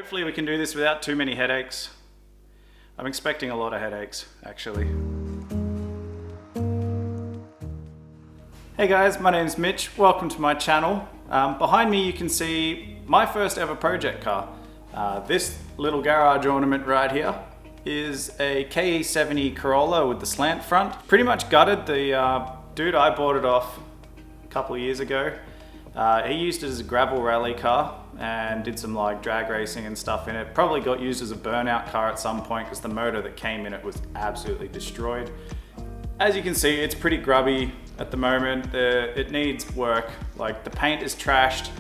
Hopefully we can do this without too many headaches. I'm expecting a lot of headaches, actually. Hey guys, my name's Mitch. Welcome to my channel. Behind me you can see my first ever project car. This little garage ornament right here is a KE70 Corolla with the slant front. Pretty much gutted. The dude I bought it off a couple of years ago. He used it as a gravel rally car and did some like drag racing and stuff in it. Probably got used as a burnout car at some point because the motor that came in it was absolutely destroyed. As you can see, it's pretty grubby at the moment. It needs work. Like the paint is trashed.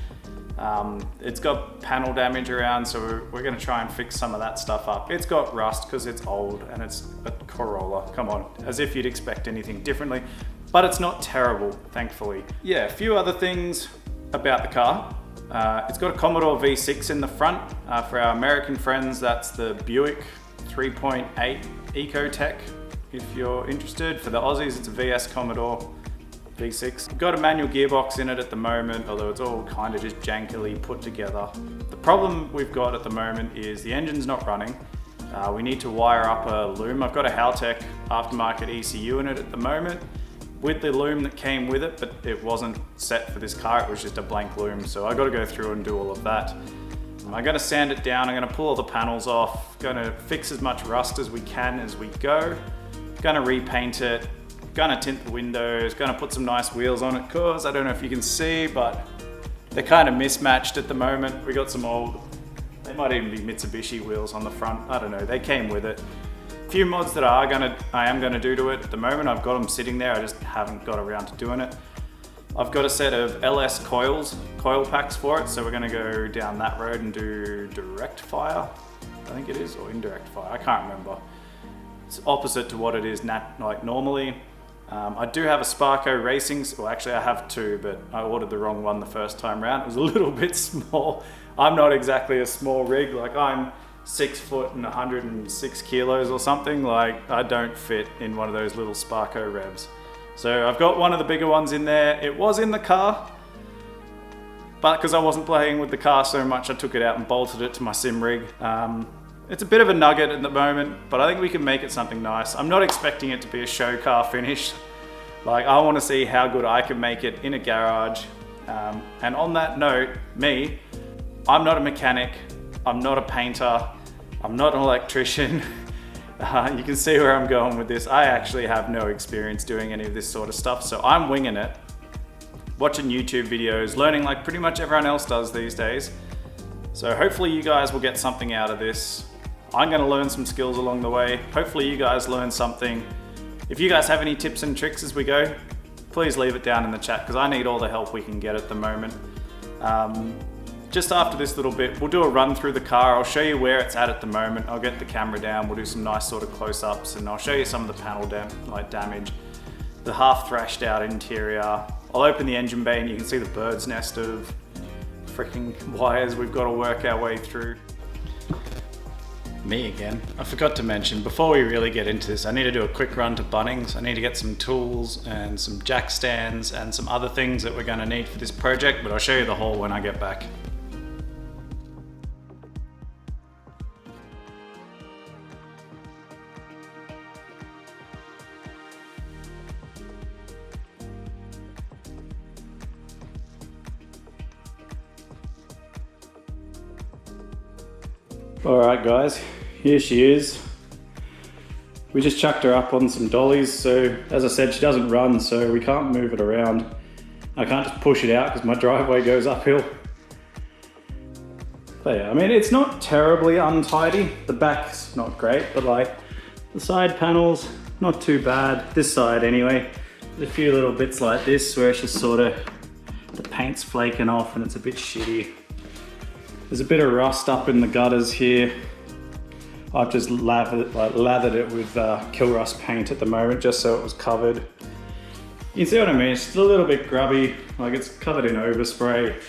It's got panel damage around, so we're gonna try and fix some of that stuff up. It's got rust because it's old and it's a Corolla. Come on, as if you'd expect anything differently. But it's not terrible, thankfully. Yeah, a few other things about the car. It's got a Commodore V6 in the front. For our American friends, that's the Buick 3.8 Ecotec, if you're interested. For the Aussies, it's a VS Commodore V6. We've got a manual gearbox in it at the moment, although it's all kind of just jankily put together. The problem we've got at the moment is the engine's not running. We need to wire up a loom. I've got a Haltech aftermarket ECU in it at the moment, with the loom that came with it, but it wasn't set for this car, it was just a blank loom. So I got to go through and do all of that. I'm gonna sand it down, I'm gonna pull all the panels off, gonna fix as much rust as we can as we go, gonna repaint it, gonna tint the windows, gonna put some nice wheels on it, cause I don't know if you can see, but they're kind of mismatched at the moment. We got some old, they might even be Mitsubishi wheels on the front, I don't know, they came with it. Few mods that I am gonna do to it at the moment. I've got them sitting there, I just haven't got around to doing it. I've got a set of LS coil packs for it, so we're gonna go down that road and do direct fire, I think it is, or indirect fire, I can't remember. It's opposite to what it is like normally. I do have a Sparco Racing, well actually I have two, but I ordered the wrong one the first time round. It was a little bit small. I'm not exactly a small rig, like I'm 6 foot and 106 kilos or something. Like I don't fit in one of those little Sparco revs. So I've got one of the bigger ones in there. It was in the car, but because I wasn't playing with the car so much, I took it out and bolted it to my sim rig. It's a bit of a nugget at the moment, but I think we can make it something nice. I'm not expecting it to be a show car finish. Like I want to see how good I can make it in a garage. And on that note, I'm not a mechanic. I'm not a painter, I'm not an electrician. You can see where I'm going with this. I actually have no experience doing any of this sort of stuff, so I'm winging it. Watching YouTube videos, learning like pretty much everyone else does these days. So hopefully you guys will get something out of this. I'm gonna learn some skills along the way. Hopefully you guys learn something. If you guys have any tips and tricks as we go, please leave it down in the chat because I need all the help we can get at the moment. Just after this little bit, we'll do a run through the car. I'll show you where it's at the moment. I'll get the camera down. We'll do some nice sort of close-ups and I'll show you some of the panel damage, the half thrashed out interior. I'll open the engine bay and you can see the bird's nest of freaking wires we've got to work our way through. Me again. I forgot to mention, before we really get into this, I need to do a quick run to Bunnings. I need to get some tools and some jack stands and some other things that we're going to need for this project, but I'll show you the haul when I get back. Alright guys, here she is. We just chucked her up on some dollies, so as I said, she doesn't run, so we can't move it around. I can't just push it out because my driveway goes uphill. But yeah, I mean, it's not terribly untidy. The back's not great, but like the side panels, not too bad. This side anyway. There's a few little bits like this where it's just sort of, the paint's flaking off and it's a bit shitty. There's a bit of rust up in the gutters here. I've just lathered it with kill rust paint at the moment just so it was covered. You can see what I mean, it's still a little bit grubby, like it's covered in overspray.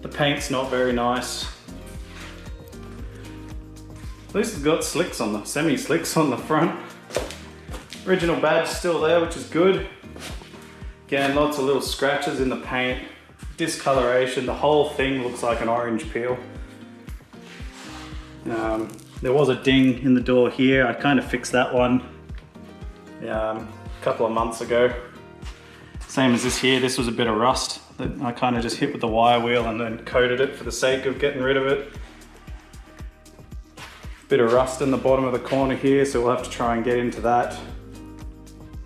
The paint's not very nice. At least it's got slicks on the, semi-slicks on the front. Original badge still there, which is good. Again, lots of little scratches in the paint. Discoloration, the whole thing looks like an orange peel. There was a ding in the door here. I kind of fixed that one a couple of months ago. Same as this here, this was a bit of rust that I kind of just hit with the wire wheel and then coated it for the sake of getting rid of it. Bit of rust in the bottom of the corner here, so we'll have to try and get into that.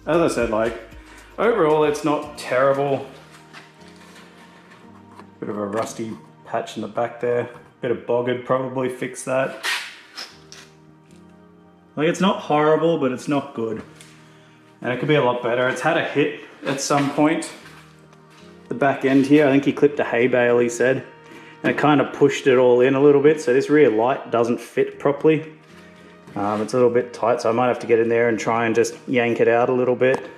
As I said, like, overall it's not terrible. Bit of a rusty patch in the back there. Bit of bogged, probably fix that. Like, it's not horrible, but it's not good. And it could be a lot better. It's had a hit at some point. The back end here, I think he clipped a hay bale, he said. And it kind of pushed it all in a little bit, so this rear light doesn't fit properly. It's a little bit tight, so I might have to get in there and try and just yank it out a little bit.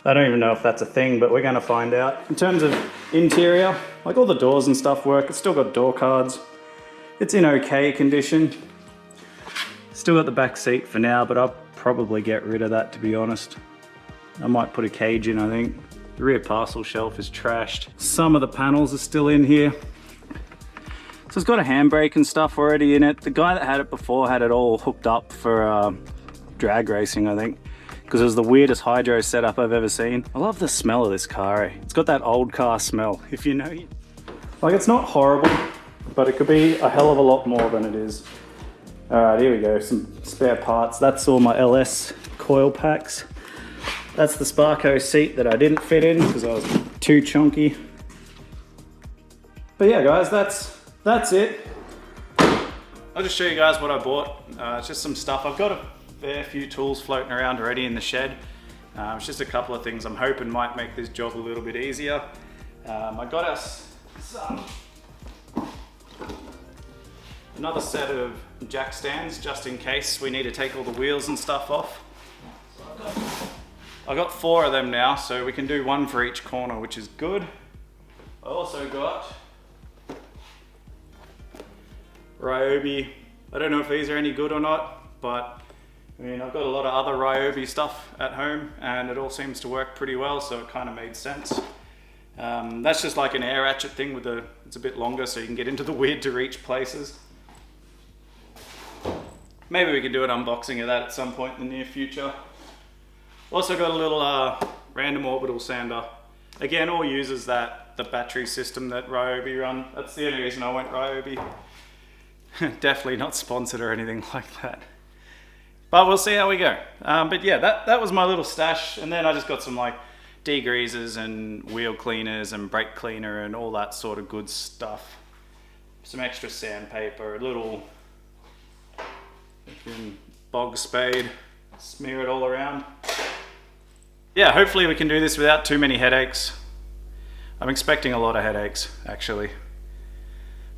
I don't even know if that's a thing, but we're gonna find out. In terms of interior, like, all the doors and stuff work. It's still got door cards. It's in okay condition. Still got the back seat for now, but I'll probably get rid of that, to be honest. I might put a cage in, I think. The rear parcel shelf is trashed. Some of the panels are still in here. So it's got a handbrake and stuff already in it. The guy that had it before had it all hooked up for drag racing, I think, because it was the weirdest hydro setup I've ever seen. I love the smell of this car, eh? It's got that old car smell, if you know. Like, it's not horrible, but it could be a hell of a lot more than it is. All right, here we go, some spare parts. That's all my LS coil packs. That's the Sparco seat that I didn't fit in because I was too chunky. But yeah, guys, that's it. I'll just show you guys what I bought. It's just some stuff. I've got a fair few tools floating around already in the shed. It's just a couple of things I'm hoping might make this job a little bit easier. I got us another set of jack stands just in case we need to take all the wheels and stuff off. So I got 4 of them now, so we can do 1 for each corner, which is good. I also got Ryobi. I don't know if these are any good or not, but I mean, I've got a lot of other Ryobi stuff at home and it all seems to work pretty well, so it kind of made sense. That's just like an air ratchet thing with it's a bit longer so you can get into the weird to reach places. Maybe we can do an unboxing of that at some point in the near future. Also got a little random orbital sander. Again, all uses the battery system that Ryobi run. That's the only reason I went Ryobi. Definitely not sponsored or anything like that. But we'll see how we go. But yeah, that was my little stash. And then I just got some like degreasers and wheel cleaners and brake cleaner and all that sort of good stuff. Some extra sandpaper, a little bog spade, smear it all around. Yeah, hopefully we can do this without too many headaches. I'm expecting a lot of headaches, actually.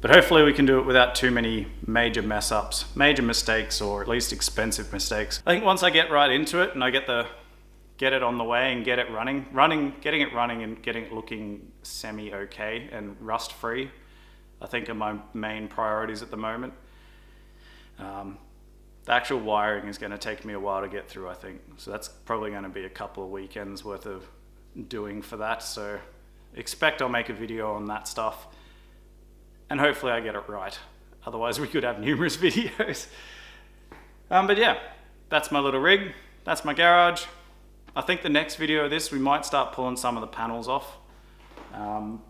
But hopefully we can do it without too many major mess ups, major mistakes, or at least expensive mistakes. I think once I get right into it and I get it on the way and get it getting it running and getting it looking semi-okay and rust-free, I think are my main priorities at the moment. The actual wiring is going to take me a while to get through, I think. So that's probably going to be a couple of weekends worth of doing for that. So expect I'll make a video on that stuff. And hopefully I get it right. Otherwise we could have numerous videos. But yeah, that's my little rig. That's my garage. I think the next video of this, we might start pulling some of the panels off.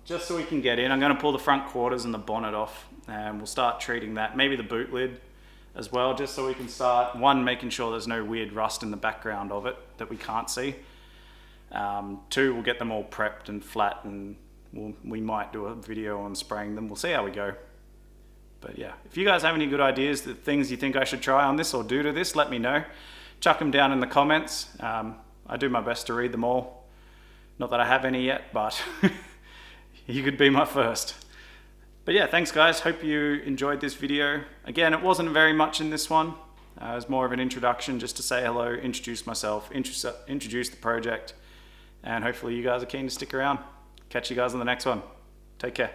Just so we can get in. I'm going to pull the front quarters and the bonnet off. And we'll start treating that. Maybe the boot lid as well, just so we can start, 1, making sure there's no weird rust in the background of it that we can't see. 2, we'll get them all prepped and flat, and we might do a video on spraying them. We'll see how we go. But yeah, if you guys have any good ideas, the things you think I should try on this or do to this, let me know. Chuck them down in the comments. I do my best to read them all. Not that I have any yet, but you could be my first. But yeah, thanks guys, hope you enjoyed this video. Again, it wasn't very much in this one. It was more of an introduction, just to say hello, introduce myself, introduce the project, and hopefully you guys are keen to stick around. Catch you guys on the next one. Take care.